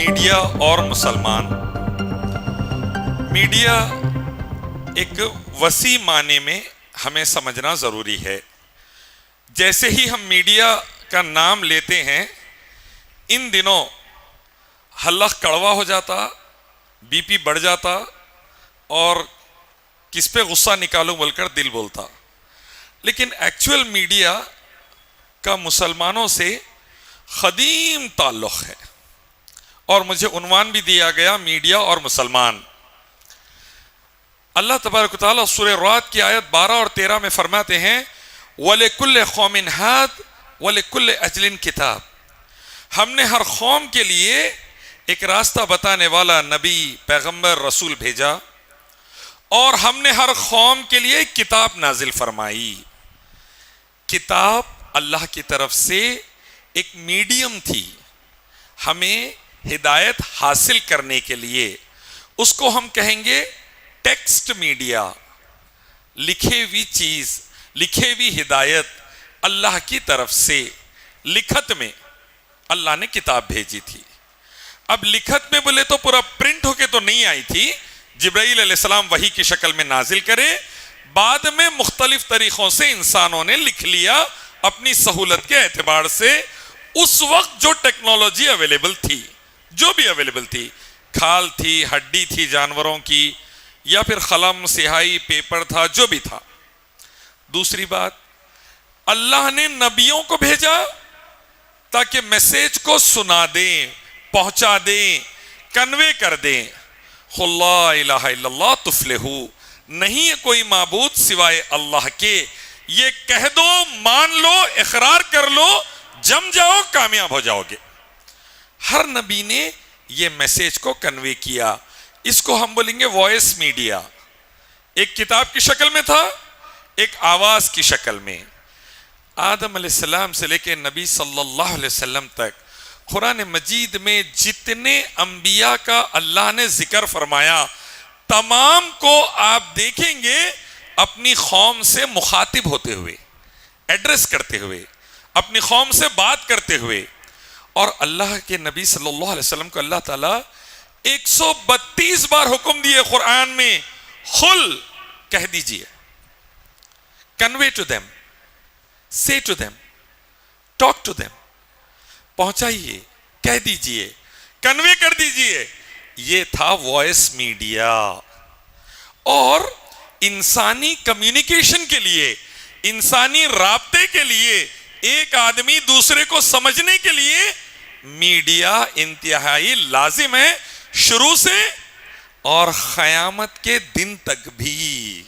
Media और मुसलमान। Media एक वसी माने में हमें समझना ज़रूरी है। जैसे ही हम मीडिया का नाम लेते हैं, इन दिनों हल्ला कड़वा हो जाता, बीपी बढ़ जाता और किस पे गुस्सा निकालूं बोलकर दिल बोलता। लेकिन एक्चुअल मीडिया का मुसलमानों से क़दीम ताल्लुक़ है और मुझे उन्वान भी दिया गया, मीडिया और मुसलमान। अल्लाह तबारक व तआला सूरह रात की आयत 12 और 13 में फरमाते हैं, वलिकुल्लि कौमिन हाद वलिकुल्लि अजलिन किताब। हमने हर कौम के लिए एक रास्ता बताने वाला नबी, पैगंबर, रसूल भेजा और हमने हर कौम के लिए किताब नाजिल फरमाई। किताब अल्लाह की तरफ से एक मीडियम थी हमें हिदायत हासिल करने के लिए। उसको हम कहेंगे टेक्स्ट मीडिया। लिखे हुई चीज, लिखे हुई हिदायत अल्लाह की तरफ से लिखत में अल्लाह ने किताब भेजी थी। अब लिखत में बोले तो पूरा प्रिंट होके तो नहीं आई थी, जिब्राइल अलैहिस्सलाम वही की शक्ल में नाजिल करे, बाद में मुख्तलिफ तरीकों से इंसानों ने लिख लिया अपनी सहूलत के एतबार से। उस वक्त जो टेक्नोलॉजी अवेलेबल थी, जो भी अवेलेबल थी, खाल थी, हड्डी थी जानवरों की, या फिर कलम, स्याही, पेपर था, जो भी था। दूसरी बात, अल्लाह ने नबियों को भेजा ताकि मैसेज को सुना दें, पहुंचा दें, कन्वे कर दें। ला इलाहा इल्लल्लाह तुफ्लिहू, नहीं है कोई माबूद सिवाय अल्लाह के, ये कह दो, मान लो, इकरार कर लो, जम जाओ, कामयाब हो जाओगे। हर नबी ने ये मैसेज को कन्वे किया। इसको हम बोलेंगे वॉइस मीडिया। एक किताब की शक्ल में था, एक आवाज की शक्ल में। आदम अलैहिस्सलाम से लेकर नबी सल्लल्लाहु अलैहि वसल्लम तक कुरान मजीद में जितने अंबिया का अल्लाह ने जिक्र फरमाया, तमाम को आप देखेंगे अपनी कौम से मुखातिब होते हुए, एड्रेस करते हुए, अपनी कौम से बात करते हुए। और अल्लाह के नबी सल्लल्लाहु अलैहि वसल्लम को अल्लाह ताला 132 बार हुक्म दिए कुरान में, खुल, कह दीजिए, convey to them, say to them, talk to them, पहुंचाइए, कह दीजिए, कन्वे कर दीजिए। ये था वॉइस मीडिया। और इंसानी कम्युनिकेशन के लिए, इंसानी राब्ते के लिए, एक आदमी दूसरे को समझने के लिए मीडिया इंतहाई लाजिम है, शुरू से और क़यामत के दिन तक भी।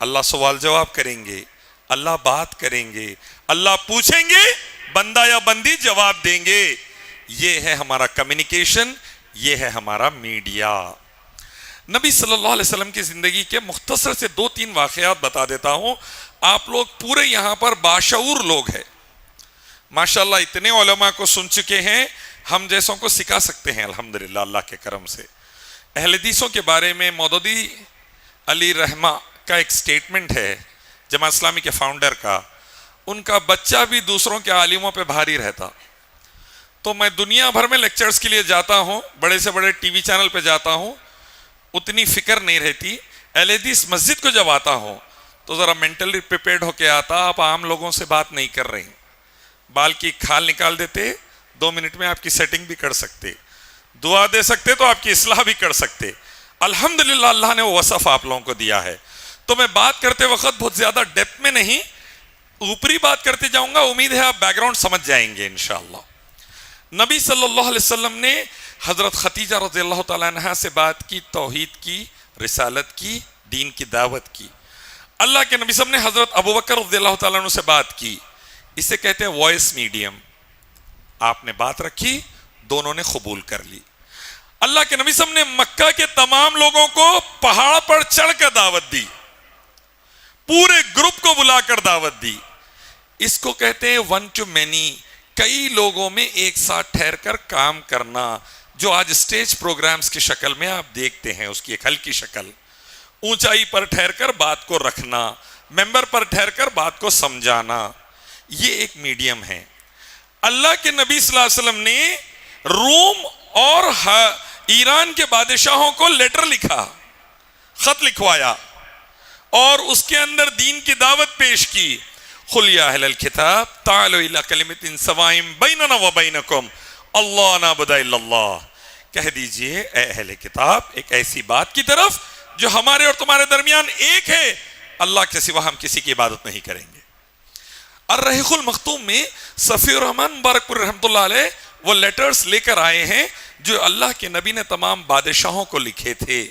अल्लाह सवाल जवाब करेंगे, अल्लाह बात करेंगे, अल्लाह पूछेंगे, बंदा या बंदी जवाब देंगे। ये है हमारा कम्युनिकेशन, ये है हमारा मीडिया। नबी सल्लल्लाहु अलैहि वसल्लम की जिंदगी के मुख्तसर से 2-3 वाक़यात बता देता हूं। आप लोग पूरे यहां पर बाशऊर लोग हैं, माशाल्लाह, इतने उलमा को सुन चुके हैं, हम जैसों को सिखा सकते हैं अल्हम्दुलिल्लाह अल्लाह के करम से। अहले हदीसों के बारे में मौदूदी अली रहमा का एक स्टेटमेंट है, जमात इस्लामी के फाउंडर का। उनका बच्चा भी दूसरों के आलिमों पे भारी रहता। तो मैं दुनिया भर में लेक्चर्स के लिए जाता हूँ, बड़े से बड़े टीवी चैनल पे जाता हूँ, उतनी फिक्र नहीं रहती। अहले हदीस मस्जिद को जब आता हूँ तो ज़रा मेंटली प्रिपेयर्ड होके आता। आप आम लोगों से बात नहीं कर रहे, बाल की खाल निकाल देते, 2 मिनट में आपकी सेटिंग भी कर सकते, दुआ दे सकते, तो आपकी इस्लाह भी कर सकते। अल्हम्दुलिल्लाह अल्लाह ने वो वसफ़ आप लोगों को दिया है। तो मैं बात करते वक्त बहुत ज़्यादा डेप्थ में नहीं, ऊपरी बात करते जाऊंगा। उम्मीद है आप बैकग्राउंड समझ जाएंगे इंशाअल्लाह। नबी सल्लल्लाहु अलैहि वसल्लम ने हज़रत खतीजा रज़ियल्लाहु तआला अन्हा से बात की, तौहीद की, रिसालत की, दीन की दावत की। अल्लाह के नबी साहब ने हजरत अबू बकर रज़ियल्लाहु ताला अन्हु से बात की, इसे कहते हैं वॉइस मीडियम। आपने बात रखी, दोनों ने कबूल कर ली। अल्लाह के नबी साहब ने मक्का के तमाम लोगों को पहाड़ पर चढ़कर दावत दी, पूरे ग्रुप को बुलाकर दावत दी। इसको कहते हैं वन टू मैनी, कई लोगों में एक साथ ठहरकर काम करना, जो आज स्टेज प्रोग्राम्स की शक्ल में आप देखते हैं, उसकी एक हल्की शक्ल। ऊंचाई पर ठहरकर बात को रखना, मेंबर पर ठहरकर बात को समझाना, ये एक मीडियम है। अल्लाह के नबी सल्लल्लाहु अलैहि वसल्लम ने रोम और ईरान के बादशाहों को लेटर लिखा, खत लिखवाया और उसके अंदर दीन की दावत पेश की। खुल या अहलल किताब तालू इला कलिमतिन सवाइम बैनना व बैनकुम अल्लाह नाबुदा इल्लल्लाह, कह दीजिए ए अहले किताब, एक ऐसी बात की तरफ जो हमारे और तुम्हारे दरमियान एक है, अल्लाह के सिवा हम किसी की इबादत नहीं करेंगे। अर्रहीकुल मखतूम में सफीउर रहमान मुबारकपुर रहमतुल्लाह अलैह वो लेटर्स लेकर आए हैं जो अल्लाह के नबी ने तमाम बादशाहों को लिखे थे।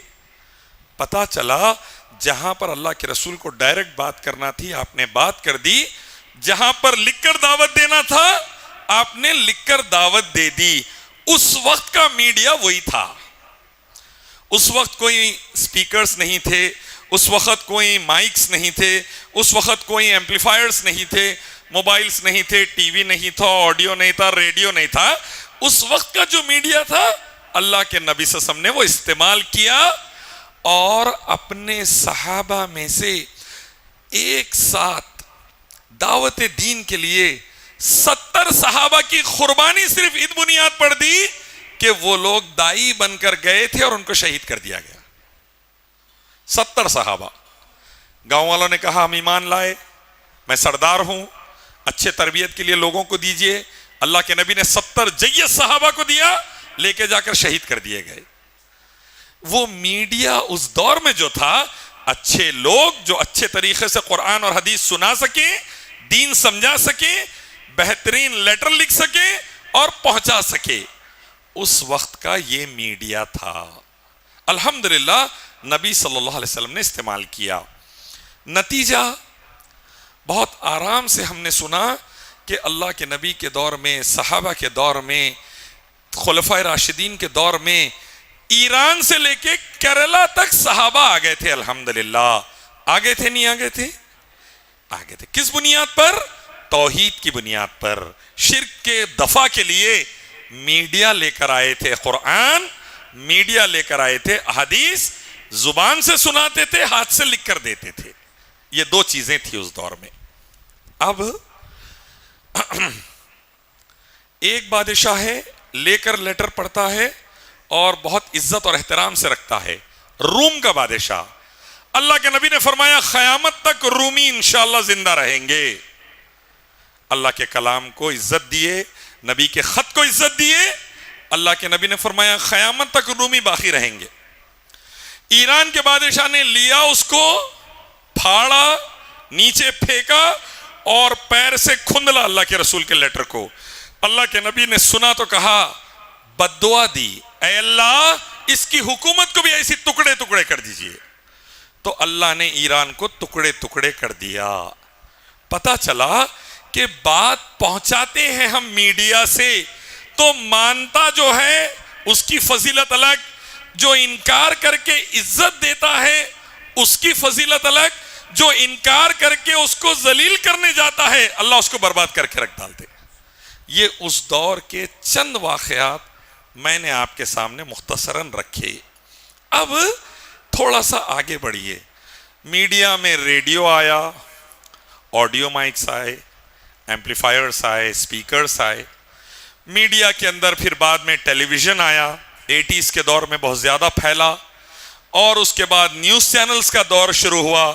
पता चला जहां पर अल्लाह के रसूल को डायरेक्ट बात करना थी, आपने बात कर दी। जहां पर लिखकर दावत देना था, आपने लिखकर दावत दे दी। उस वक्त का मीडिया वही था। उस वक्त कोई स्पीकर्स नहीं थे, उस वक्त कोई माइक्स नहीं थे, उस वक्त कोई एम्पलीफायर्स नहीं थे, मोबाइल्स नहीं थे, टीवी नहीं था, ऑडियो नहीं था, रेडियो नहीं था। उस वक्त का जो मीडिया था, अल्लाह के नबी सल्लल्लाहु अलैहि वसल्लम ने वो इस्तेमाल किया और अपने सहाबा में से एक साथ दावत दीन के लिए 70 सहाबा की कुर्बानी सिर्फ इस बुनियाद पर दी कि वो लोग दाई बनकर गए थे और उनको शहीद कर दिया गया। 70 सहाबा। गांव वालों ने कहा हम ईमान लाए, मैं सरदार हूं, अच्छे तरबियत के लिए लोगों को दीजिए। अल्लाह के नबी ने 70 जय्यद सहाबा को दिया, लेके जाकर शहीद कर दिए गए। वो मीडिया उस दौर में जो था, अच्छे लोग जो अच्छे तरीके से कुरान और हदीस सुना सके, दीन समझा सके, बेहतरीन लेटर लिख सके और पहुंचा सके, उस वक्त का ये मीडिया था। अल्हम्दुलिल्लाह नबी सल्लल्लाहु अलैहि वसल्लम ने इस्तेमाल किया। नतीजा बहुत आराम से हमने सुना कि अल्लाह के नबी के दौर में, सहाबा के दौर में, खुलफाए राशिदीन के दौर में ईरान से लेके केरला तक सहाबा आ गए थे। अल्हम्दुलिल्लाह। आ गए थे, नहीं आ गए थे? आ गए थे। किस बुनियाद पर? तौहीद की बुनियाद पर। शिर्क के दफा के लिए मीडिया लेकर आए थे, कुरान मीडिया लेकर आए थे, हदीस जुबान से सुनाते थे, हाथ से लिख कर देते थे। ये दो चीजें थी उस दौर में। अब एक बादशाह है, लेकर लेटर पढ़ता है और बहुत इज्जत और एहतराम से रखता है, रूम का बादशाह। अल्लाह के नबी ने फरमाया क़यामत तक रूमी इंशाअल्लाह जिंदा रहेंगे। अल्लाह के कलाम को इज्जत दिए, नबी के खत को इज्जत दिए। अल्लाह के नबी ने फरमाया क़यामत तक रूमी बाकी रहेंगे। ईरान के बादशाह ने लिया, उसको फाड़ा, नीचे फेंका और पैर से खुंदला अल्लाह के रसूल के लेटर को। अल्लाह के नबी ने सुना तो कहा, बद्दुआ दी, ऐ अल्लाह इसकी हुकूमत को भी ऐसी टुकड़े टुकड़े कर दीजिए। तो अल्लाह ने ईरान को टुकड़े टुकड़े कर दिया। पता चला कि बात पहुंचाते हैं हम मीडिया से तो मानता जो है उसकी फजीलत अलग, जो इनकार करके इज्जत देता है उसकी फजीलत अलग, जो इनकार करके उसको जलील करने जाता है अल्लाह उसको बर्बाद करके रख डालते। ये उस दौर के चंद वाकयात मैंने आपके सामने मुख्तसरन रखे। अब थोड़ा सा आगे बढ़िए। मीडिया में रेडियो आया, ऑडियो माइक्स आए, एम्पलीफायर्स आए, स्पीकर्स आए। मीडिया के अंदर फिर बाद में टेलीविज़न आया, 80s के दौर में बहुत ज़्यादा फैला। और उसके बाद न्यूज़ चैनल्स का दौर शुरू हुआ,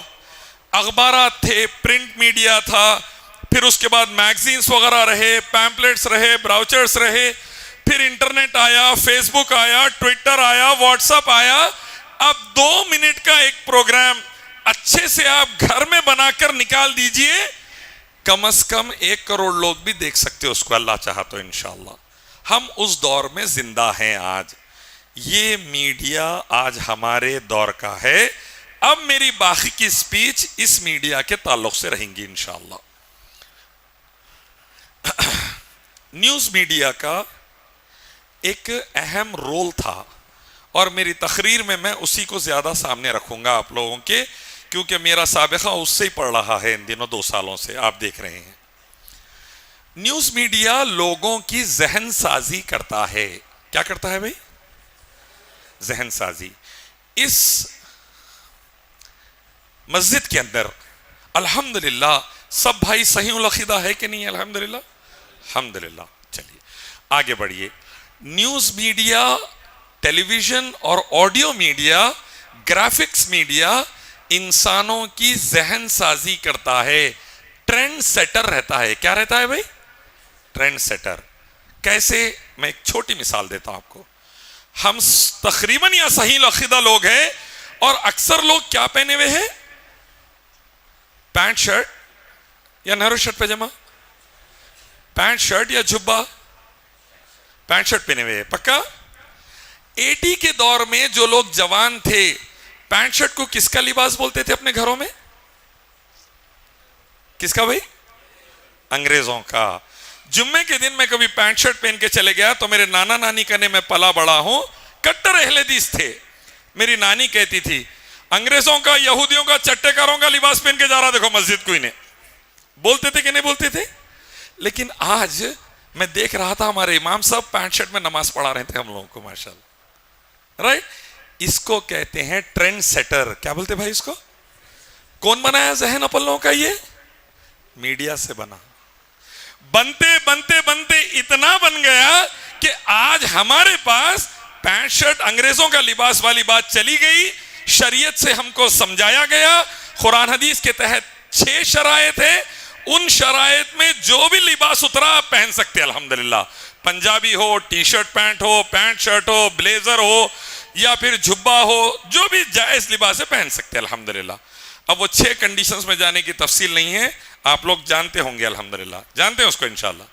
अखबारात थे, प्रिंट मीडिया था, फिर उसके बाद मैगजीन्स वगैरह रहे, पैम्पलेट्स रहे, ब्राउचर्स रहे, फिर इंटरनेट आया, फेसबुक आया, ट्विटर आया, व्हाट्सएप आया। अब 2 मिनट का एक प्रोग्राम अच्छे से आप घर में बनाकर निकाल दीजिए, कम से कम 1 करोड़ लोग भी देख सकते हो उसको, अल्लाह चाहा तो इंशाअल्लाह। हम उस दौर में जिंदा हैं आज। ये मीडिया आज हमारे दौर का है। अब मेरी बाकी की स्पीच इस मीडिया के ताल्लुक से रहेंगी इंशाअल्लाह। न्यूज मीडिया का एक अहम रोल था और मेरी तकरीर में मैं उसी को ज्यादा सामने रखूंगा आप लोगों के, क्योंकि मेरा साबिका उससे ही पड़ रहा है इन दिनों 2 सालों से, आप देख रहे हैं। न्यूज मीडिया लोगों की जहन साजी करता है। क्या करता है भाई? जहन साजी। इस मस्जिद के अंदर अल्हम्दुलिल्लाह सब भाई सही उल अकीदा है कि नहीं? अल्हम्दुलिल्लाह, अल्हम्दुलिल्लाह। चलिए आगे बढ़िए। न्यूज मीडिया, टेलीविजन और ऑडियो मीडिया, ग्राफिक्स मीडिया इंसानों की जहन साजी करता है, ट्रेंड सेटर रहता है। क्या रहता है भाई? Trend setter. कैसे? मैं एक छोटी मिसाल देता हूं आपको। हम तकरीबन या सही अकीदा लोग हैं और अक्सर लोग क्या पहने हुए हैं? पैंट शर्ट या नेहरू शर्ट पैजामा? पैंट शर्ट या जुब्बा? पैंट शर्ट पहने हुए हैं पक्का। 80 के दौर में जो लोग जवान थे, पैंट शर्ट को किसका लिबास बोलते थे अपने घरों में? किसका भाई? अंग्रेजों का। जुम्मे के दिन मैं कभी पैंट शर्ट पहन के चले गया तो मेरे नाना नानी कने में पला बड़ा हूं, कट्टर अहलेदीस थे। मेरी नानी कहती थी अंग्रेजों का, यहूदियों का, चट्टेकारों का लिबास पहन के जा रहा देखो मस्जिद कोई ने। बोलते थे कि नहीं बोलते थे? लेकिन आज मैं देख रहा था हमारे इमाम साहब पैंट शर्ट में नमाज पढ़ा रहे थे हम लोगों को, माशाल्लाह। राइट? इसको कहते हैं ट्रेंड सेटर। क्या बोलते भाई इसको? कौन बनाया जहन अपन लोगों का? ये मीडिया से बना। बनते बनते बनते इतना बन गया कि आज हमारे पास पैंट शर्ट अंग्रेजों का लिबास वाली बात चली गई। शरीयत से हमको समझाया गया, कुरान हदीस के तहत 6 शरायत है, उन शरायत में जो भी लिबास उतरा आप पहन सकते हैं अल्हम्दुलिल्लाह। पंजाबी हो, टी शर्ट पैंट हो, पैंट शर्ट हो, ब्लेजर हो या फिर जुब्बा हो, जो भी जायज लिबास है पहन सकते हैं अल्हम्दुलिल्लाह। अब वो 6 कंडीशंस में जाने की तफसील नहीं है, आप लोग जानते होंगे अल्हम्दुलिल्लाह, जानते हैं उसको इंशाल्लाह।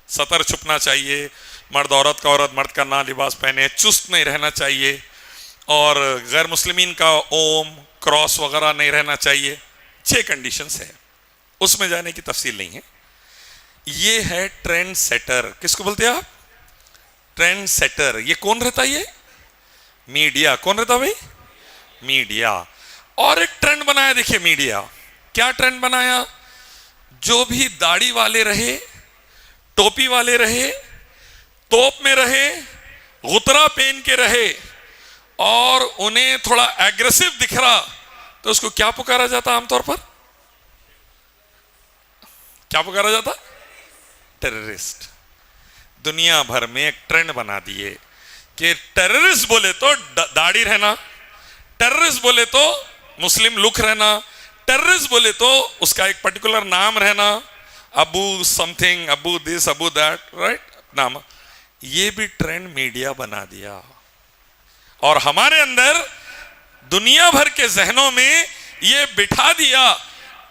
सतर छुपना चाहिए, मर्द औरत का, औरत मर्द का ना लिबास पहने, चुस्त नहीं रहना चाहिए और गैर मुस्लिमीन का ओम क्रॉस वगैरह नहीं रहना चाहिए। 6 कंडीशंस है, उसमें जाने की तफसील नहीं है। ये है ट्रेंड सेटर। किसको बोलते हैं आप? Trend setter. ये कौन रहता है? ये मीडिया। कौन रहता भाई? मीडिया। और एक ट्रेंड बनाया देखिए मीडिया। क्या ट्रेंड बनाया? जो भी दाढ़ी वाले रहे, टोपी वाले रहे, तोप में रहे, गुतरा पहन के रहे और उन्हें थोड़ा एग्रेसिव दिख रहा तो उसको क्या पुकारा जाता आमतौर पर? क्या पुकारा जाता? टेररिस्ट। दुनिया भर में एक ट्रेंड बना दिए कि टेररिस्ट बोले तो दाढ़ी रहना, टेररिस्ट बोले तो मुस्लिम लुक रहना, टेररिस्ट बोले तो उसका एक पर्टिकुलर नाम रहना, Abu something, Abu this, Abu that, right? नाम। ये भी ट्रेंड मीडिया बना दिया और हमारे अंदर दुनिया भर के जहनों में ये बिठा दिया,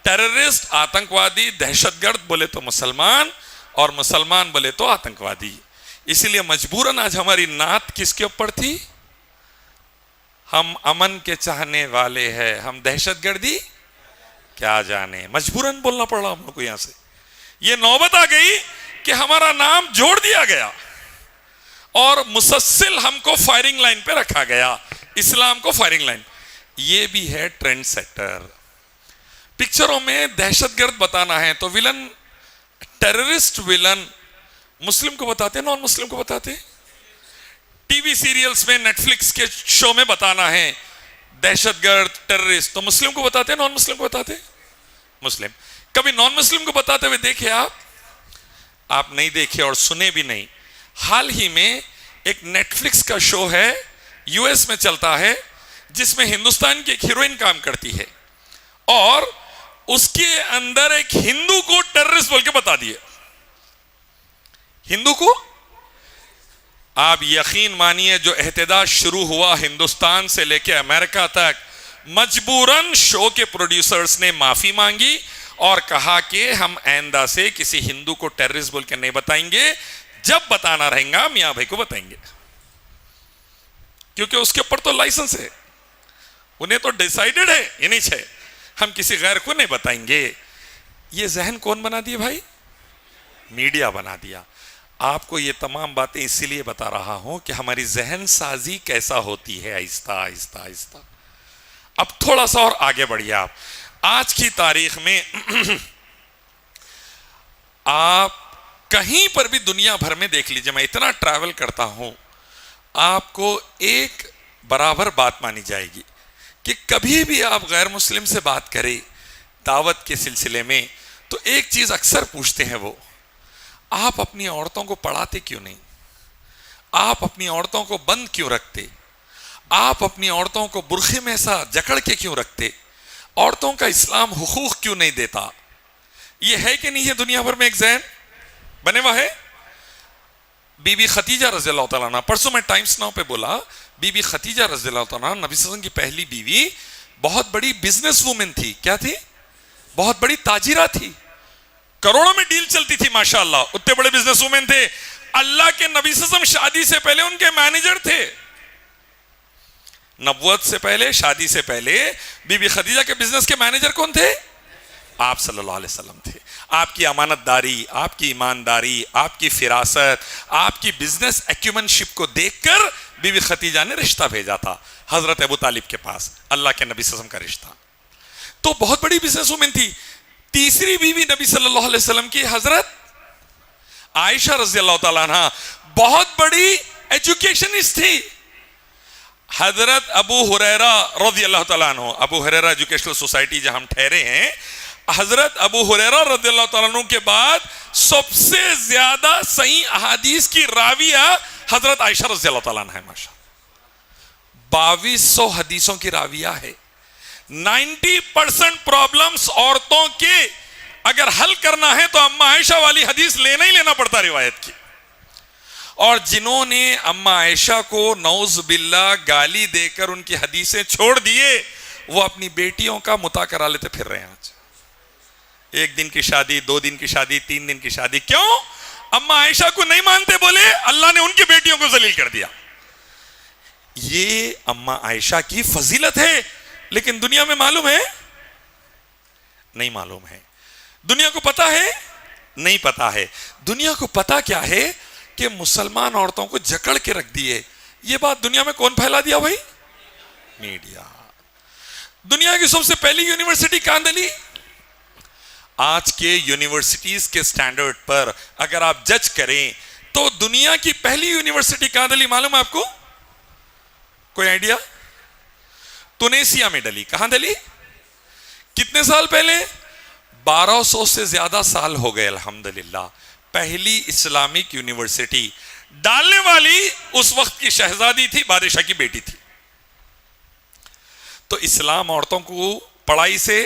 टेररिस्ट, आतंकवादी, दहशतगर्द बोले तो मुसलमान और मुसलमान बोले तो आतंकवादी। इसीलिए मजबूरन आज हमारी नात किसके ऊपर थी? हम अमन के चाहने वाले हैं, हम दहशतगर्दी क्या जाने। मजबूरन बोलना पड़ रहा हम लोग को। यहां से ये नौबत आ गई कि हमारा नाम जोड़ दिया गया और मुसलसल हमको फायरिंग लाइन पे रखा गया, इस्लाम को फायरिंग लाइन। ये भी है ट्रेंड सेटर। पिक्चरों में दहशतगर्द बताना है तो विलन, टेररिस्ट विलन मुस्लिम को बताते, नॉन मुस्लिम को बताते। टीवी सीरियल्स में, नेटफ्लिक्स के शो में बताना है दहशतगर्द, टेररिस्ट, तो मुस्लिम को बताते, नॉन मुस्लिम को बताते? मुस्लिम। कभी नॉन मुस्लिम को बताते हुए देखे आप नहीं देखे और सुने भी नहीं। हाल ही में एक नेटफ्लिक्स का शो है, यूएस में चलता है, जिसमें हिंदुस्तान की एक हीरोइन काम करती है और उसके अंदर एक हिंदू को टेररिस्ट बोल के बता दिए। हिंदू को, आप यकीन मानिए जो एहतजाज शुरू हुआ हिंदुस्तान से लेकर अमेरिका तक, मजबूरन शो के प्रोड्यूसर्स ने माफी मांगी और कहा कि हम आइंदा से किसी हिंदू को टेररिस्ट बोल के नहीं बताएंगे, जब बताना रहेगा मियां भाई को बताएंगे, क्योंकि उसके ऊपर तो लाइसेंस है। उन्हें तो डिसाइडेड है ये नहीं है, हम किसी गैर को नहीं बताएंगे। ये जहन कौन बना दिया भाई? मीडिया बना दिया। आपको ये तमाम बातें इसीलिए बता रहा हूं कि हमारी जहन साजी कैसा होती है, आहिस्ता आहिस्ता आहिस्ता। अब थोड़ा सा और आगे बढ़िए आप। आज की तारीख में आप कहीं पर भी दुनिया भर में देख लीजिए, मैं इतना ट्रैवल करता हूं, आपको एक बराबर बात मानी जाएगी कि कभी भी आप गैर मुस्लिम से बात करें दावत के सिलसिले में, तो एक चीज अक्सर पूछते हैं वो, आप अपनी औरतों को पढ़ाते क्यों नहीं? आप अपनी औरतों को बंद क्यों रखते? आप अपनी औरतों को बुर्खे में ऐसा जकड़ के क्यों रखते? औरतों का इस्लाम हुकूक क्यों नहीं देता? ये है कि नहीं है दुनिया भर में एक ज़हन बने हुआ है। बीबी खतीजा रज़ियल्लाहु तआला अन्हा, परसों मैं टाइम्स नाउ पे बोला, बीबी खतीजा रज़ियल्लाहु तआला अन्हा नबी सल्लल्लाहु अलैहि वसल्लम की पहली बीवी, बहुत बड़ी बिजनेस वूमेन थी। क्या थी? बहुत बड़ी ताजिरा थी, करोड़ों में डील चलती थी माशाअल्लाह, उतने बड़े बिजनेस वूमेन थे। अल्लाह के नबी सल्लल्लाहु अलैहि वसल्लम शादी से पहले उनके मैनेजर थे। नबुवत से पहले, शादी से पहले बीबी खदीजा के बिजनेस के मैनेजर कौन थे? आप सल्लल्लाहु अलैहि वसल्लम थे। आपकी अमानतदारी, आपकी ईमानदारी, आपकी फिरासत, आपकी बिजनेस एक्यूमेनशिप को देखकर बीबी खदीजा ने रिश्ता भेजा था हजरत अबू तालिब के पास, अल्लाह के नबी सल्लल्लाहु अलैहि वसल्लम का रिश्ता। तो बहुत बड़ी बिजनेस वूमेन थी। तीसरी बीवी नबी सल्लल्लाहु अलैहि वसल्लम की हजरत आयशा रज़ियल्लाहु तआला अन्हा, बहुत बड़ी एजुकेशनिस्ट थी। हजरत अबू हुरैरा रज़ियल्लाहु तआला अन्हु, अबू हुरैरा एजुकेशनल सोसाइटी जहां हम ठहरे हैं, हजरत अबू हुरैरा रज़ियल्लाहु तआला अन्हु के बाद सबसे ज्यादा सही अहादीस की राविया हजरत आयशा रज़ियल्लाहु तआला अन्हा है। माशा 2200 हदीसों की राविया है। 90% प्रॉब्लम्स औरतों के अगर हल करना है तो अम्मा आयशा वाली हदीस लेना ही लेना पड़ता रिवायत की। और जिन्होंने अम्मा आयशा को नौज बिल्ला गाली देकर उनकी हदीसें छोड़ दिए, वो अपनी बेटियों का मुता करा लेते फिर रहे हैं आज। 1 दिन की शादी, 2 दिन की शादी, 3 दिन की शादी। क्यों? अम्मा आयशा को नहीं मानते, बोले अल्लाह ने उनकी बेटियों को जलील कर दिया। ये अम्मा आयशा की फजीलत है, लेकिन दुनिया में मालूम है? नहीं मालूम है। दुनिया को पता है? नहीं पता है। दुनिया को पता क्या है कि मुसलमान औरतों को जकड़ के रख दिए। ये बात दुनिया में कौन फैला दिया भाई? मीडिया। दुनिया की सबसे पहली यूनिवर्सिटी कांदली। आज के यूनिवर्सिटीज के स्टैंडर्ड पर अगर आप जज करें तो दुनिया की पहली यूनिवर्सिटी कांदली मालूम है आपको? कोई आइडिया? तुनेसिया में डली। कहां डली? कितने साल पहले? 1200 से ज्यादा साल हो गए अल्हम्दुलिल्लाह। पहली इस्लामिक यूनिवर्सिटी डालने वाली उस वक्त की शहजादी थी, बादशाह की बेटी थी। तो इस्लाम औरतों को पढ़ाई से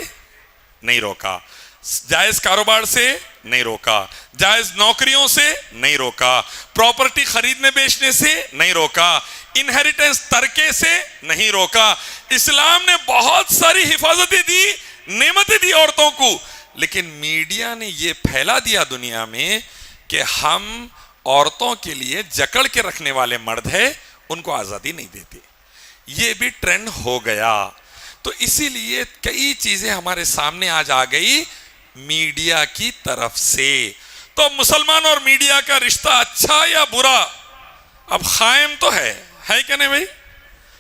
नहीं रोका, जायज कारोबार से नहीं रोका, जायज नौकरियों से नहीं रोका, प्रॉपर्टी खरीदने बेचने से नहीं रोका, इनहेरिटेंस तरके से नहीं रोका। इस्लाम ने बहुत सारी हिफाजतें दी, नेमतें दी औरतों को, लेकिन मीडिया ने यह फैला दिया दुनिया में कि हम औरतों के लिए जकड़ के रखने वाले मर्द हैं, उनको आजादी नहीं देते। यह भी ट्रेंड हो गया। तो इसीलिए कई चीजें हमारे सामने आज आ गई मीडिया की तरफ से। तो मुसलमान और मीडिया का रिश्ता अच्छा या बुरा अब कायम तो है क्या नहीं भाई?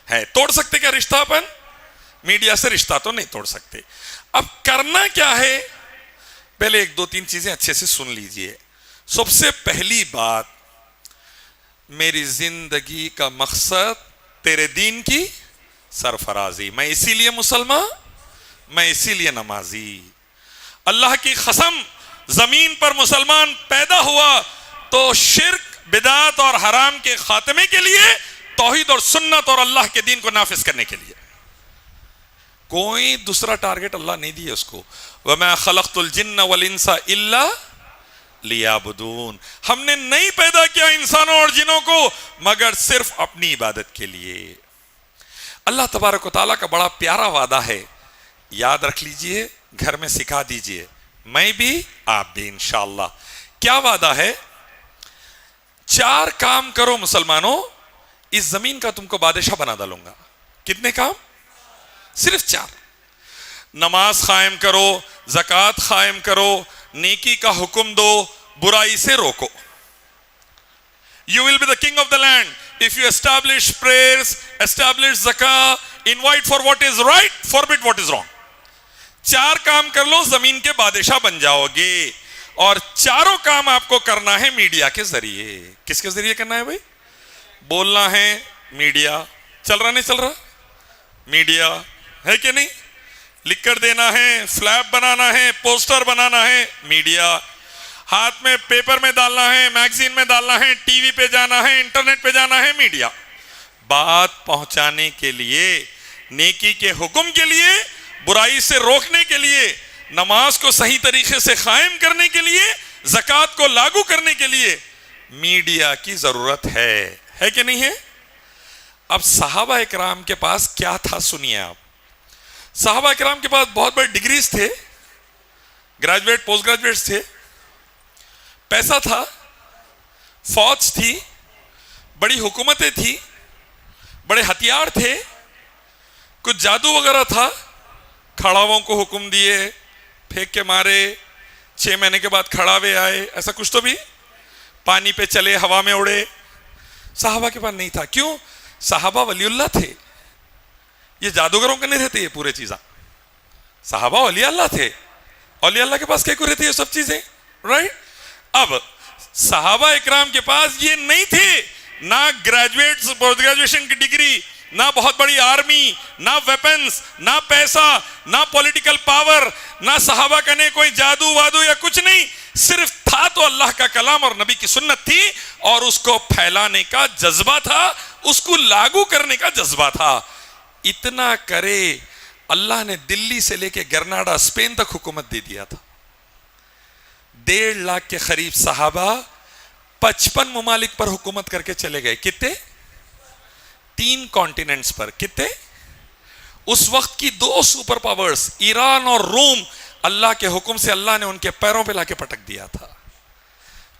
है। तोड़ सकते क्या रिश्ता अपन? मीडिया से रिश्ता तो नहीं तोड़ सकते। अब करना क्या है? पहले 1-2-3 चीजें अच्छे से सुन लीजिए। सबसे पहली बात, मेरी जिंदगी का मकसद तेरे दीन की सरफराजी। मैं इसीलिए मुसलमान, मैं इसीलिए नमाजी। अल्लाह की कसम, जमीन पर मुसलमान पैदा हुआ तो शिर्क, बिदात और हराम के खात्मे के लिए, तौहीद और सुन्नत और अल्लाह के दीन को नाफिज करने के लिए। कोई दूसरा टारगेट अल्लाह नहीं दिया उसको। वमा खलक़तुल जिन्न वल इंसा इल्ला लियाबुदून। हमने नहीं पैदा किया इंसानों और जिनों को मगर सिर्फ अपनी इबादत के लिए। अल्लाह तबारक व तआला का बड़ा प्यारा वादा है, याद रख लीजिए, घर में सिखा दीजिए, मैं भी आप भी इंशाअल्लाह। क्या वादा है? 4 काम करो मुसलमानों, इस जमीन का तुमको बादशाह बना डालूंगा। कितने काम? सिर्फ 4। नमाज कायम करो, ज़कात कायम करो, नेकी का हुक्म दो, बुराई से रोको। You will be the king of the land if you establish prayers, establish zakah, invite for what is right, forbid what is wrong. 4 काम कर लो, जमीन के बादशाह बन जाओगे। और चारों काम आपको करना है मीडिया के जरिए। किसके जरिए करना है भाई? बोलना है मीडिया, चल रहा नहीं चल रहा? मीडिया है कि नहीं? लिख कर देना है, फ्लैप बनाना है, पोस्टर बनाना है, मीडिया। हाथ में पेपर में डालना है, मैगजीन में डालना है, टीवी पे जाना है, इंटरनेट पे जाना है, मीडिया। बात पहुंचाने के लिए, नेकी के हुक्म के लिए, बुराई से रोकने के लिए, नमाज को सही तरीके से कायम करने के लिए, ज़कात को लागू करने के लिए मीडिया की जरूरत है कि नहीं है? अब सहाबा इकराम के पास क्या था सुनिए आप। सहाबा इकराम के पास बहुत बड़े डिग्रीज थे, ग्रेजुएट पोस्ट ग्रेजुएट्स थे, पैसा था, फौज थी, बड़ी हुकूमतें थी, बड़े हथियार थे, कुछ जादू वगैरह था, खड़ावों को हुक्म दिए, फेंक के मारे, 6 महीने के बाद खड़ावे आए, ऐसा कुछ तो भी, पानी पे चले, हवा में उड़े। सहाबा के पास नहीं था। क्यों? सहाबा वलीउल्लाह थे, ये जादूगरों के नहीं रहते ये पूरे चीज़ा। सहाबा औलिया अल्लाह थे, औलिया अल्लाह के पास क्या को रहती है सब चीजें, राइट? अब सहाबा इकराम के पास ये नहीं थे, ना ग्रेजुएट पोस्ट ग्रेजुएशन की डिग्री, ना बहुत बड़ी आर्मी, ना वेपन्स, ना पैसा, ना पॉलिटिकल पावर, ना सहाबा करने कोई जादू वादू या कुछ नहीं। सिर्फ था तो अल्लाह का कलाम और नबी की सुन्नत थी, और उसको फैलाने का जज्बा था, उसको लागू करने का जज्बा था। इतना करे अल्लाह ने दिल्ली से लेके गरनाडा स्पेन तक हुकूमत दे दिया था। 1.5 लाख के करीब सहाबा 55 मुमालिक पर हुकूमत करके चले गए। कितने? 3 कॉन्टिनेंट्स पर। कितने? उस वक्त की 2 सुपर पावर्स ईरान और रोम, अल्लाह के हुक्म से अल्लाह ने उनके पैरों पे लाके पटक दिया था।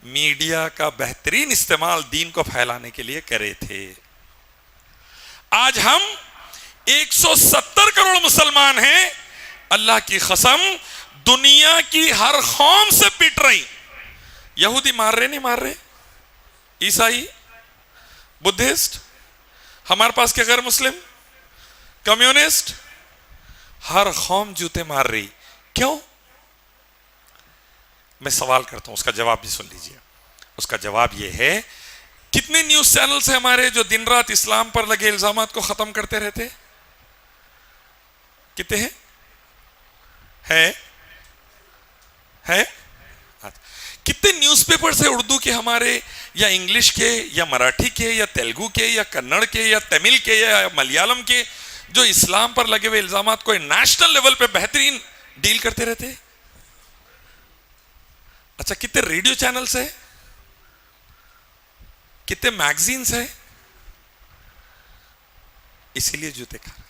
मीडिया का बेहतरीन इस्तेमाल दीन को फैलाने के लिए करे थे। आज हम 170 करोड़ मुसलमान हैं, अल्लाह की कसम दुनिया की हर कौम से पिट रही। यहूदी मार रहे नहीं मार रहे, ईसाई, बुद्धिस्ट, हमारे पास के गैर मुस्लिम, कम्युनिस्ट, हर कौम जूते मार रही। क्यों? मैं सवाल करता हूं, उसका जवाब भी सुन लीजिए। उसका जवाब यह है, कितने न्यूज चैनल्स हैं हमारे जो दिन रात इस्लाम पर लगे इल्जामात को खत्म करते रहते? कितने हैं? है? कितने न्यूज़पेपर्स है उर्दू के हमारे, या इंग्लिश के, या मराठी के, या तेलुगु के, या कन्नड़ के, या तमिल के, या मलयालम के, जो इस्लाम पर लगे हुए इल्जामात को नेशनल लेवल पे बेहतरीन डील करते रहते? अच्छा, कितने रेडियो चैनल्स है, कितने मैगजीन्स है? इसीलिए जूते खा रहे।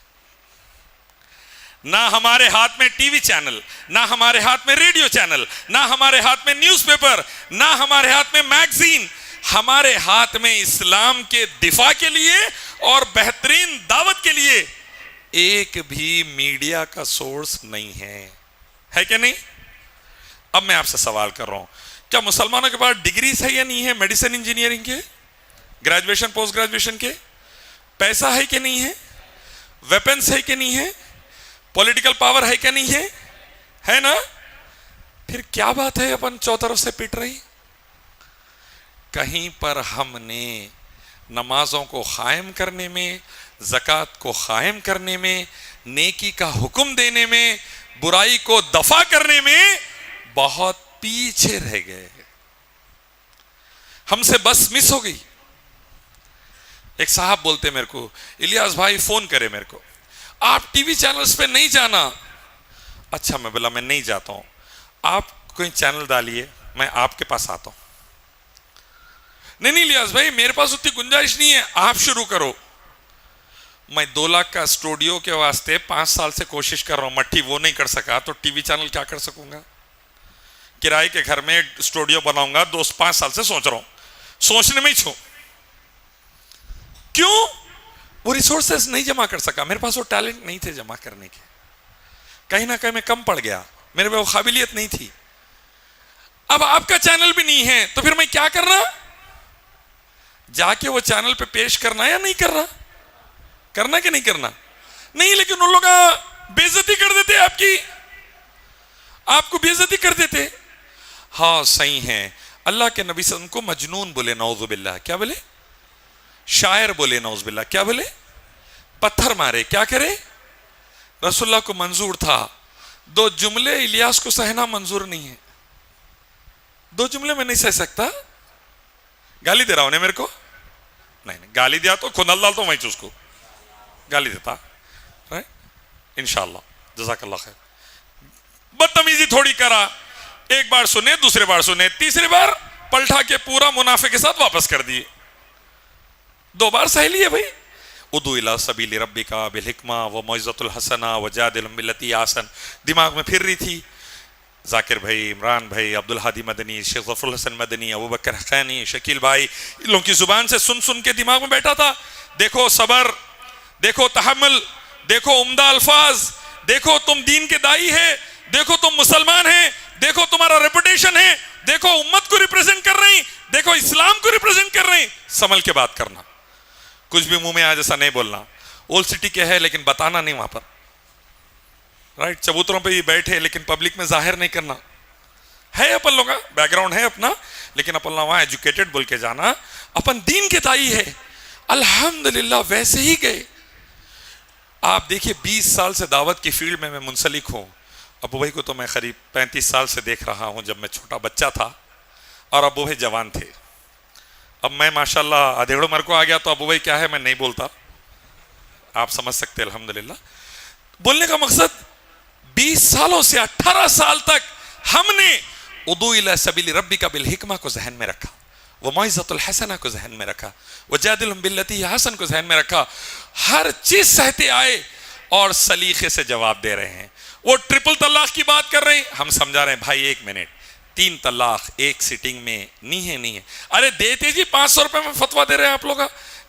ना हमारे हाथ में टीवी चैनल, ना हमारे हाथ में रेडियो चैनल, ना हमारे हाथ में न्यूज़पेपर, ना हमारे हाथ में मैगजीन। हमारे हाथ में इस्लाम के दिफा के लिए और बेहतरीन दावत के लिए एक भी मीडिया का सोर्स नहीं है कि नहीं? अब मैं आपसे सवाल कर रहा हूं, क्या मुसलमानों के पास डिग्रीज है या नहीं है? मेडिसिन, इंजीनियरिंग के, ग्रेजुएशन, पोस्ट ग्रेजुएशन के, पैसा है कि नहीं है? वेपन्स है कि नहीं है? पॉलिटिकल पावर है क्या नहीं है? है ना? फिर क्या बात है अपन चौतरफ से पिट रही? कहीं पर हमने नमाजों को कायम करने में, ज़कात को कायम करने में, नेकी का हुक्म देने में, बुराई को दफा करने में बहुत पीछे रह गए। हमसे बस मिस हो गई। एक साहब बोलते मेरे को, इलियास भाई फोन करे मेरे को, आप टीवी चैनल्स पे नहीं जाना। अच्छा, मैं बोला मैं नहीं जाता हूं, आप कोई चैनल डालिए, मैं आपके पास आता हूं। नहीं इलियास भाई, मेरे पास उतनी गुंजाइश नहीं है, आप शुरू करो। मैं 2 लाख का स्टूडियो के वास्ते 5 साल से कोशिश कर रहा हूं, मट्टी वो नहीं कर सका तो टीवी चैनल क्या कर सकूंगा? किराए के घर में स्टूडियो बनाऊंगा, 2-5 साल से सोच रहा हूं, सोचने में ही छू। क्यों? वो रिसोर्सेस नहीं जमा कर सका, मेरे पास वो टैलेंट नहीं थे जमा करने के, कहीं ना कहीं मैं कम पड़ गया, मेरे में वो काबिलियत नहीं थी। अब आपका चैनल भी नहीं है तो फिर मैं क्या करना, जाके वो चैनल पे पेश करना या नहीं करना, करना कि नहीं करना? नहीं, लेकिन उन लोग बेइज्जती कर देते आपकी, आपको बेइज्जती कर देते। हाँ सही है, अल्लाह के नबी से उनको मजनून बोले, नौजुबिल्लाह, क्या बोले? शायर बोले, नौजुबिल्लाह, क्या बोले? पत्थर मारे, क्या करे? रसूलुल्लाह को मंजूर था, 2 जुमले इलियास को सहना मंजूर नहीं है, 2 जुमले में नहीं सह सकता। गाली दे रहा हूं ने मेरे को? नहीं नहीं, गाली दिया तो खुनल डाल तो मैं उसको गाली देता, राइट? इंशाअल्लाह, जज़ाकल्लाह खैर। बदतमीजी थोड़ी करा, एक बार सुने, दूसरे बार सुने, तीसरी बार पलटा के पूरा मुनाफे के साथ वापस कर दिए, 2 बार सह लिए भाई। उदू इला सबीली रब्बिका बिल हिकमा व मौइज़तुल हसना व जादिलहुम बिल्लती आसन, दिमाग में फिर रही थी। जाकिर भाई, इमरान भाई, अब्दुल हादी मदनी, शेख ज़फ़रुल हसन मदनी, अबू बकर हक़ानी, शकील भाई, इन लोगों की जुबान से सुन सुन के दिमाग में बैठा था। देखो सबर, देखो तहम्मुल, देखो उम्दा अल्फाज, देखो तुम दीन के दाई है, देखो तुम मुसलमान हैं, देखो तुम्हारा रेपुटेशन है, देखो उम्मत को रिप्रेजेंट कर रही, देखो इस्लाम को रिप्रेजेंट कर रही। संभल के बात करना, कुछ भी मुंह में आज ऐसा नहीं बोलना। ओल्ड सिटी के है लेकिन बताना नहीं वहां पर, राइट? चबूतरों पे ही बैठे लेकिन पब्लिक में जाहिर नहीं करना। है अपन लोग का बैकग्राउंड है अपना, लेकिन अपन वहां एजुकेटेड बोल के जाना, अपन दीन के दाई है, अल्हम्दुलिल्लाह वैसे ही गए। आप देखिए 20 साल से दावत की फील्ड में मैं मुंसलिक हूं। अबू भाई को तो मैं करीब 35 साल से देख रहा हूं, जब मैं छोटा बच्चा था और अबू भाई जवान थे। अब मैं माशाल्लाह आधेड़ उम्र को आ गया तो अबू भाई क्या है मैं नहीं बोलता, आप समझ सकते हैं। अल्हम्दुलिल्लाह, बोलने का मकसद 20 सालों से 18 साल तक हमने उदू इला सबीली रब्बिका बिल हिकमा को जहन में रखा, वो मौइज़तुल हसना को जहन में रखा, वो जादिलहुम बिल्लती हसन को जहन में रखा। हर चीज सहते आए और सलीके से जवाब दे रहे हैं। वो ट्रिपल तलाक की बात कर रहे हैं, हम समझा रहे हैं भाई 1 मिनट, 3 तलाक एक सिटिंग में नहीं है, नहीं है। अरे देते जी 500 रुपए में फतवा दे रहे हैं आप लोग,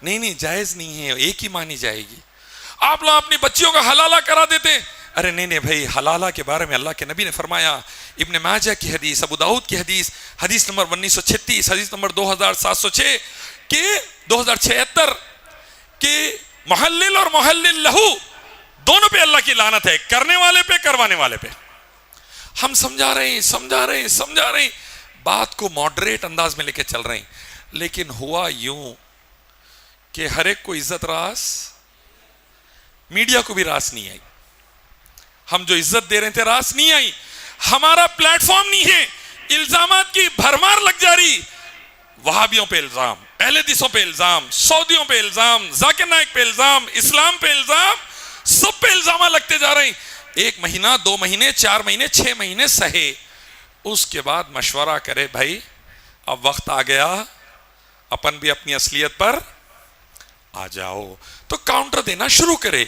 नहीं नहीं जायज नहीं है, एक ही मानी जाएगी। आप लोग अपनी बच्चियों का हलाला करा देते, अरे नहीं नहीं भाई, हलाला के बारे में अल्लाह के नबी ने फरमाया, इब्ने माजा की हदीस, अबू दाऊद की हदीस, हदीस नंबर 1936, हदीस नंबर 2706 के 2076 के मुहल्लिल और मुहल्लिल लहू दोनों पे अल्लाह की लानत है, करने वाले पे, करवाने वाले पे। हम समझा रहे हैं, बात को मॉडरेट अंदाज में लेके चल रहे हैं, लेकिन हुआ यूं कि हर एक को इज्जत रास, मीडिया को भी रास नहीं आई। हम जो इज्जत दे रहे थे रास नहीं आई, हमारा प्लेटफॉर्म नहीं है, इल्जामात की भरमार लग जा रही। वहाबियों पे इल्जाम, अहले हदीसों पे इल्जाम, सऊदियों पे इल्जाम, जाकिर नाइक पे इल्जाम, इस्लाम पे इल्जाम, सब पे इल्जाम लगते जा रहे हैं। 1 महीना, 2 महीने, 4 महीने, 6 महीने सहे, उसके बाद मशवरा करे भाई अब वक्त आ गया, अपन भी अपनी असलियत पर आ जाओ, तो काउंटर देना शुरू करे।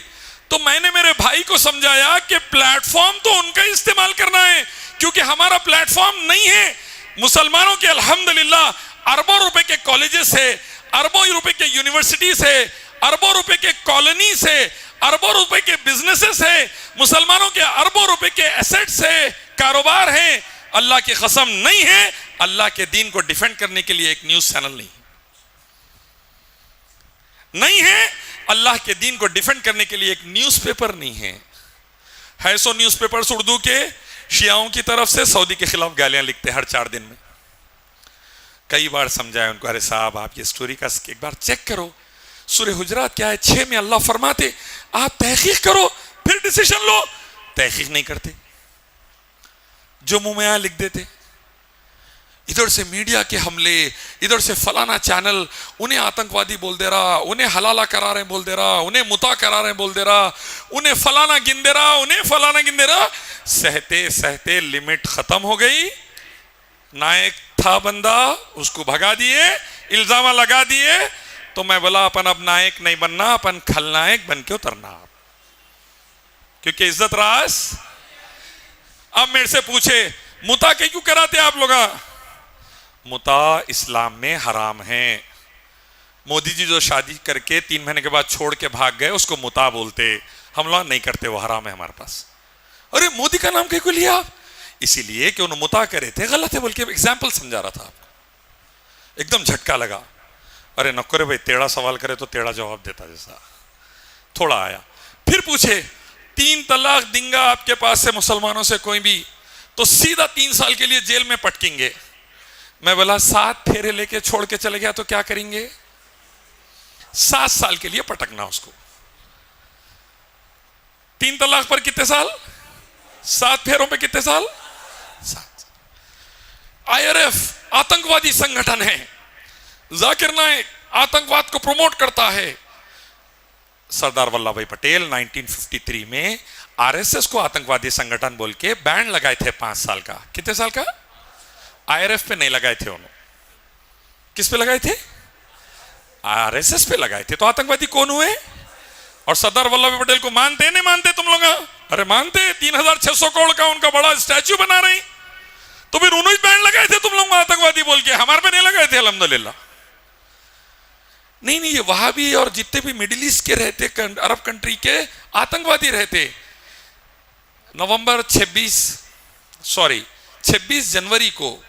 तो मैंने मेरे भाई को समझाया कि प्लेटफॉर्म तो उनका इस्तेमाल करना है, क्योंकि हमारा प्लेटफॉर्म नहीं है। मुसलमानों के अल्हम्दुलिल्लाह अरबों रुपए के कॉलेजेस है, अरबों रुपए के यूनिवर्सिटीज है, अरबों रुपए के कॉलोनीज है, अरबों रुपए के बिजनेसेस है, मुसलमानों के अरबों रुपए के एसेट्स है, कारोबार है। अल्लाह की कसम नहीं है, अल्लाह के दीन को डिफेंड करने के लिए एक न्यूज चैनल नहीं है, अल्लाह के दीन को डिफेंड करने के लिए एक न्यूज़पेपर नहीं है। सो न्यूज़पेपर्स उर्दू के शियाओं की तरफ से सऊदी के खिलाफ गालियां लिखते हर 4 दिन में। कई बार समझाया उनको, अरे साहब आप ये स्टोरी का एक बार चेक करो, सूरह हुजरात क्या है 6 में अल्लाह फरमाते आप तहकीक करो फिर डिसीजन लो। तहकीक नहीं करते, जो मुंह में आया लिख देते। इधर से मीडिया के हमले, इधर से फलाना चैनल उन्हें आतंकवादी बोल दे रहा, उन्हें हलाला करा रहे बोल दे रहा, उन्हें मुता करा रहे बोल दे रहा, उन्हें फलाना गिन दे रहा, उन्हें फलाना गिन दे रहा। सहते सहते लिमिट खत्म हो गई। नायक था बंदा, उसको भगा दिए, इल्जाम लगा दिए। तो मैं बोला अपन अब नायक नहीं बनना, अपन खलनायक बन के उतरना, क्योंकि इज्जत रास। अब मेरे से पूछे मुता के क्यों कराते आप लोग? मुता इस्लाम में हराम है, मोदी जी जो शादी करके 3 महीने के बाद छोड़ के भाग गए उसको मुता बोलते, हम लोग नहीं करते, वो हराम है हमारे पास। अरे मोदी का नाम क्यों लिया? इसीलिए कि उन्होंने मुता करे थे, गलत है बोल के एग्जाम्पल समझा रहा था आपको। एकदम झटका लगा, अरे नक्को रे भाई, टेढ़ा सवाल करे तो टेढ़ा जवाब देता जैसा थोड़ा आया। फिर पूछे 3 तलाक देंगे आपके पास से मुसलमानों से कोई भी तो सीधा 3 साल के लिए जेल में पटकेंगे। मैं बोला 7 फेरे लेके छोड़ के चले गया तो क्या करेंगे? 7 साल के लिए पटकना उसको। 3 तलाक पर कितने साल? 7 फेरों पे कितने साल? 7। IRF आतंकवादी संगठन है, जाकिर नाइक आतंकवाद को प्रमोट करता है। सरदार वल्लभ भाई पटेल 1953 में RSS को आतंकवादी संगठन बोल के बैन लगाए थे 5 साल का। कितने साल का? IRF पे नहीं लगाए थे उन्होंने। किस पे लगाए थे? RSS पे लगाए थे। तो आतंकवादी कौन हुए? और सरदार वल्लभ भाई पटेल को मानते नहीं मानते तुम लोग? अरे मानते, 3600 करोड़ का उनका बड़ा स्टैच्यू बना रहे, तो फिर उन्होंने बैन लगाए थे तुम लोग आतंकवादी बोल के, हमारे पे नहीं लगाए थे अल्हम्दुलिल्लाह। नहीं, ये वहाबी और जितने भी मिडिल ईस्ट के रहते, अरब कंट्री के आतंकवादी रहते। नवंबर 26 जनवरी को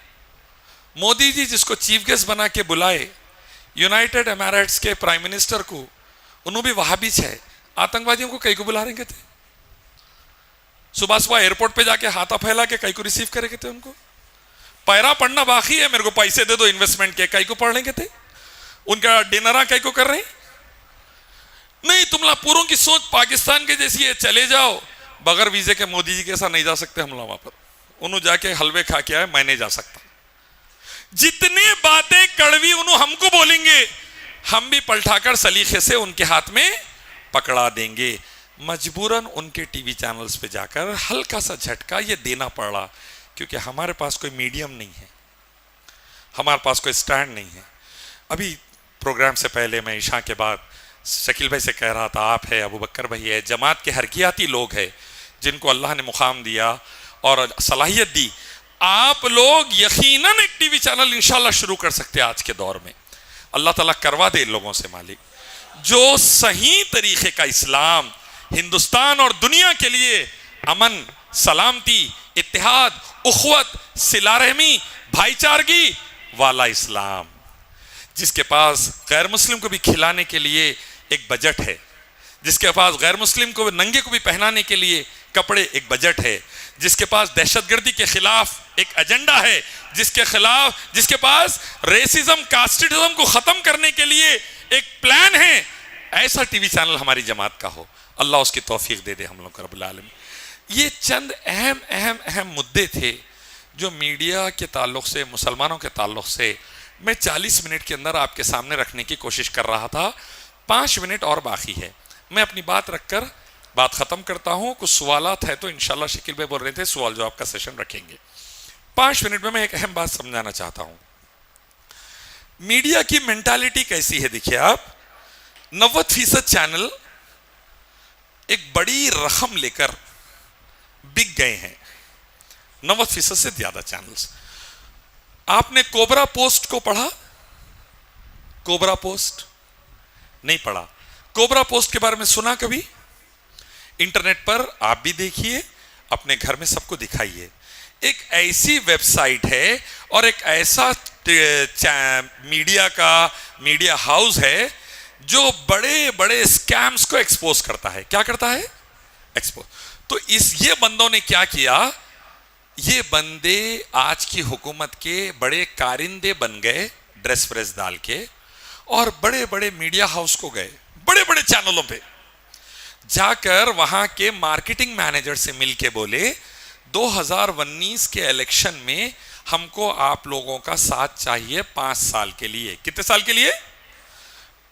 मोदी जी जिसको चीफ गेस्ट बना के बुलाए यूनाइटेड एमिरेट्स के प्राइम मिनिस्टर को, उन्होंने भी वहाबी है, आतंकवादियों को कई को बुला रहे थे। सुबह सुबह एयरपोर्ट पे जाके हाथा फैला के कई को रिसीव करेंगे थे। उनको पैरा पढ़ना बाकी है, मेरे को पैसे दे दो इन्वेस्टमेंट के, कई को पढ़ लेंगे थे। उनका डिनर कई को कर रहे नहीं। तुम लोग पूरों की सोच पाकिस्तान के जैसी है, चले जाओ बगैर वीजे के। मोदी जी के साथ नहीं जा सकते हम लोग वहां पर, उन्होंने जाके हलवे खा के आए, मैं नहीं जा सकता। जितनी बातें कड़वी उन्होंने हमको बोलेंगे, हम भी पलटाकर सलीके से उनके हाथ में पकड़ा देंगे। मजबूरन उनके टीवी चैनल्स पे जाकर हल्का सा झटका ये देना पड़ा, क्योंकि हमारे पास कोई मीडियम नहीं है, हमारे पास कोई स्टैंड नहीं है। अभी प्रोग्राम से पहले मैं ईशा के बाद शकील भाई से कह रहा था, आप है, अबू बकर भाई है, जमात के हरकियाती लोग हैं जिनको अल्लाह ने मुकाम दिया और सलाहियत दी। आप लोग यकीनन एक टीवी चैनल इंशाल्लाह शुरू कर सकते हैं आज के दौर में। अल्लाह ताला करवा दे इन लोगों से मालिक, जो सही तरीके का इस्लाम हिंदुस्तान और दुनिया के लिए अमन, सलामती, इत्तेहाद, उखवत, सिलारहमी, भाईचारगी वाला इस्लाम, जिसके पास गैर मुस्लिम को भी खिलाने के लिए एक बजट है, जिसके पास गैर मुस्लिम को नंगे को भी पहनाने के लिए कपड़े एक बजट है, जिसके पास दहशतगर्दी के खिलाफ एक एजेंडा है, जिसके पास रेसिज्म, कास्टिज्म को खत्म करने के लिए एक प्लान है। ऐसा टीवी चैनल हमारी जमात का हो, अल्लाह उसकी तौफीक दे दे हम लोग को रब्बुल आलमीन। ये चंद अहम मुद्दे थे जो मीडिया के ताल्लुक से, मुसलमानों के ताल्लुक से मैं 40 मिनट के अंदर आपके सामने रखने की कोशिश कर रहा था। 5 मिनट और बाकी है, मैं अपनी बात रखकर बात खत्म करता हूं। कुछ सवालात है तो इंशाल्लाह शकील भाई बोल रहे थे सवाल जवाब का सेशन रखेंगे। 5 मिनट में मैं एक अहम बात समझाना चाहता हूं। मीडिया की मेंटालिटी कैसी है? देखिए आप, 90% चैनल एक बड़ी रकम लेकर बिक गए हैं, 90% से ज्यादा चैनल्स। आपने कोबरा पोस्ट को पढ़ा? कोबरा पोस्ट नहीं पढ़ा? कोबरा पोस्ट के बारे में सुना कभी? इंटरनेट पर आप भी देखिए, अपने घर में सबको दिखाइए। एक ऐसी वेबसाइट है और एक ऐसा मीडिया हाउस है जो बड़े बड़े स्कैम्स को एक्सपोज करता है। क्या करता है? एक्सपोज। तो ये बंदों ने क्या किया? ये बंदे आज की हुकूमत के बड़े कारिंदे बन गए, ड्रेस व्रेस डाल के, और बड़े बड़े मीडिया हाउस को गए, बड़े बड़े चैनलों पे जाकर वहां के मार्केटिंग मैनेजर से मिलके बोले 2019 के इलेक्शन में हमको आप लोगों का साथ चाहिए 5 साल के लिए। कितने साल के लिए?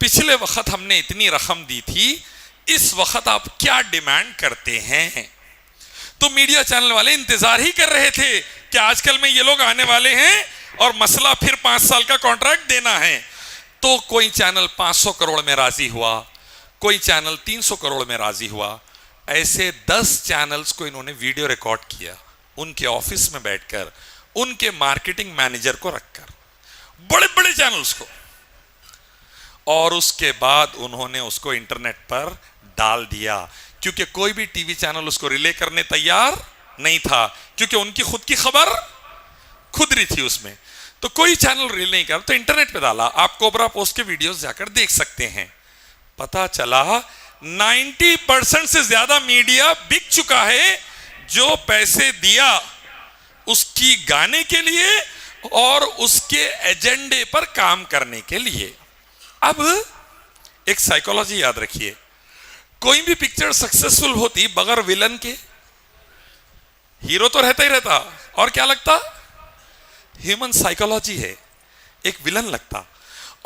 पिछले वक्त हमने इतनी रकम दी थी, इस वक्त आप क्या डिमांड करते हैं? तो मीडिया चैनल वाले इंतजार ही कर रहे थे कि आजकल में ये लोग आने वाले हैं और मसला फिर 5 साल का कॉन्ट्रैक्ट देना है। तो कोई चैनल 500 करोड़ में राजी हुआ, कोई चैनल 300 करोड़ में राजी हुआ। ऐसे 10 चैनल्स को इन्होंने वीडियो रिकॉर्ड किया, उनके ऑफिस में बैठकर, उनके मार्केटिंग मैनेजर को रखकर, बड़े बड़े चैनल्स को। और उसके बाद उन्होंने उसको इंटरनेट पर डाल दिया, क्योंकि कोई भी टीवी चैनल उसको रिले करने तैयार नहीं था, क्योंकि उनकी खुद की खबर खुद रही थी उसमें, तो कोई चैनल रिले नहीं कर, तो इंटरनेट पे डाला। आप कोबरा पोस्ट के वीडियोस जाकर देख सकते हैं। पता चला 90% से ज्यादा मीडिया बिक चुका है, जो पैसे दिया उसकी गाने के लिए और उसके एजेंडे पर काम करने के लिए। अब एक साइकोलॉजी याद रखिए, कोई भी पिक्चर सक्सेसफुल होती बगैर विलन के, हीरो तो रहता ही रहता, और क्या लगता, ह्यूमन साइकोलॉजी है, एक विलन लगता।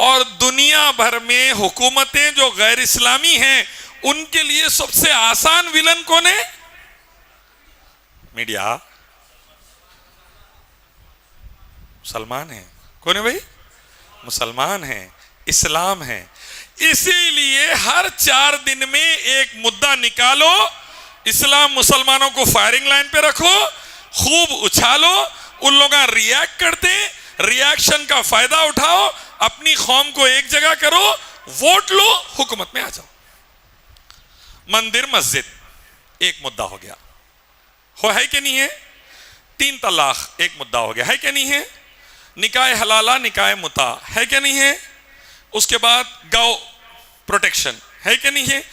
और दुनिया भर में हुकूमतें जो गैर इस्लामी हैं, उनके लिए सबसे आसान विलन कौन है? मीडिया। मुसलमान है। कौन है भाई? मुसलमान है, इस्लाम है। इसीलिए हर 4 दिन में एक मुद्दा निकालो, इस्लाम मुसलमानों को फायरिंग लाइन पे रखो, खूब उछालो, उन लोग रिएक्ट करते, रिएक्शन का फायदा उठाओ, अपनी कौम को एक जगह करो, वोट लो, हुकूमत में आ जाओ। मंदिर मस्जिद एक मुद्दा हो गया, हो है कि नहीं है? 3 तलाक एक मुद्दा हो गया, है कि नहीं है? निकाह हलाला निकाह मुता है कि नहीं है? उसके बाद गौ प्रोटेक्शन है कि नहीं है?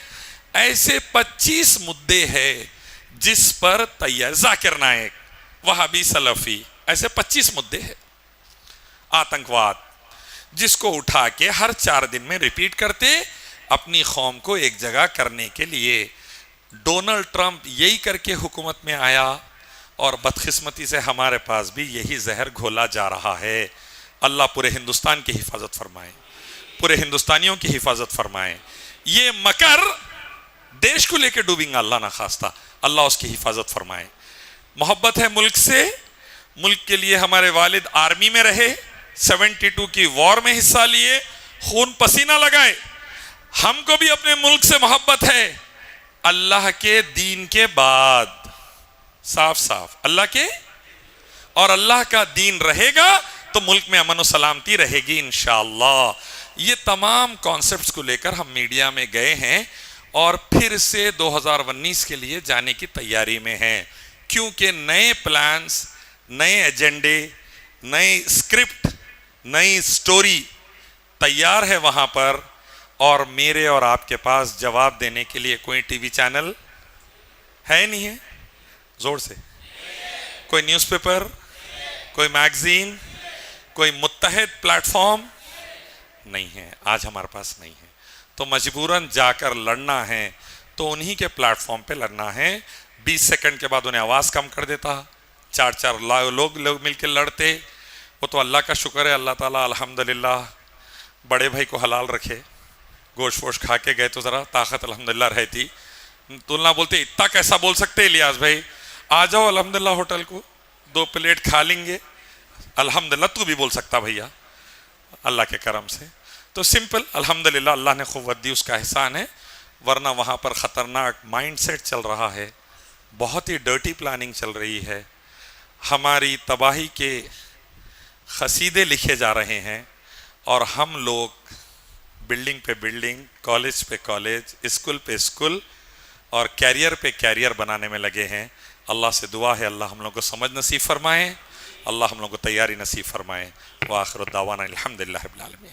ऐसे 25 मुद्दे हैं जिस पर तैयार, जाकिर नायक, वहाबी सलफी, ऐसे 25 मुद्दे हैं। आतंकवाद, जिसको उठा के हर 4 दिन में रिपीट करते, अपनी कौम को एक जगह करने के लिए। डोनाल्ड ट्रंप यही करके हुकूमत में आया, और बदकिस्मती से हमारे पास भी यही जहर घोला जा रहा है। अल्लाह पूरे हिंदुस्तान की हिफाजत फरमाए, पूरे हिंदुस्तानियों की हिफाजत फरमाए। ये मकर देश को लेकर डूबेंगे, अल्लाह ना खास्ता, अल्लाह उसकी हिफाजत फरमाए। मोहब्बत है मुल्क से, मुल्क के लिए हमारे वालिद आर्मी में रहे, 72 की वॉर में हिस्सा लिए, खून पसीना लगाए। हमको भी अपने मुल्क से मोहब्बत है, अल्लाह के दीन के बाद, साफ साफ अल्लाह के, और अल्लाह का दीन रहेगा तो मुल्क में अमन और सलामती रहेगी इंशाअल्लाह। ये तमाम कॉन्सेप्ट्स को लेकर हम मीडिया में गए हैं और फिर से 2019 के लिए जाने की तैयारी में हैं, क्योंकि नए प्लान्स, नए एजेंडे, नई स्क्रिप्ट, नई स्टोरी तैयार है वहां पर। और मेरे और आपके पास जवाब देने के लिए कोई टीवी चैनल है नहीं है, जोर से, कोई न्यूज़पेपर, कोई मैगजीन, कोई मुत्तहिद प्लेटफॉर्म नहीं है, आज हमारे पास नहीं है। तो मजबूरन जाकर लड़ना है तो उन्हीं के प्लेटफॉर्म पे लड़ना है। 20 सेकंड के बाद उन्हें आवाज़ कम कर देता, 4-4 लोग मिलकर लड़ते। वो तो अल्लाह का शुक्र है, अल्लाह ताला अल्हम्दुलिल्लाह बड़े भाई को हलाल रखे, गोश्त वोश खा के गए तो ज़रा ताकत अल्हम्दुलिल्लाह रहती। तुलना बोलते इतना कैसा बोल सकते इलियास भाई, आ जाओ अल्हम्दुलिल्लाह होटल को, 2 प्लेट खा लेंगे, अल्हम्दुलिल्लाह। तू भी बोल सकता भैया, अल्लाह के करम से। तो सिंपल अल्हम्दुलिल्लाह, अल्लाह ने क़ुव्वत दी, उसका एहसान है। वरना वहाँ पर ख़तरनाक माइंडसेट चल रहा है, बहुत ही डर्टी प्लानिंग चल रही है, हमारी तबाही के क़सीदे लिखे जा रहे हैं, और हम लोग बिल्डिंग पे बिल्डिंग, कॉलेज पे कॉलेज, स्कूल पे स्कूल और कैरियर पे कैरियर बनाने में लगे हैं। अल्लाह से दुआ है अल्लाह हम लोग को समझ नसीब फरमाए, अल्लाह हम लोग को तैयारी नसीब फरमाए। व आखिर दावाना अल्हम्दुलिल्लाह रब्बिल आलमीन।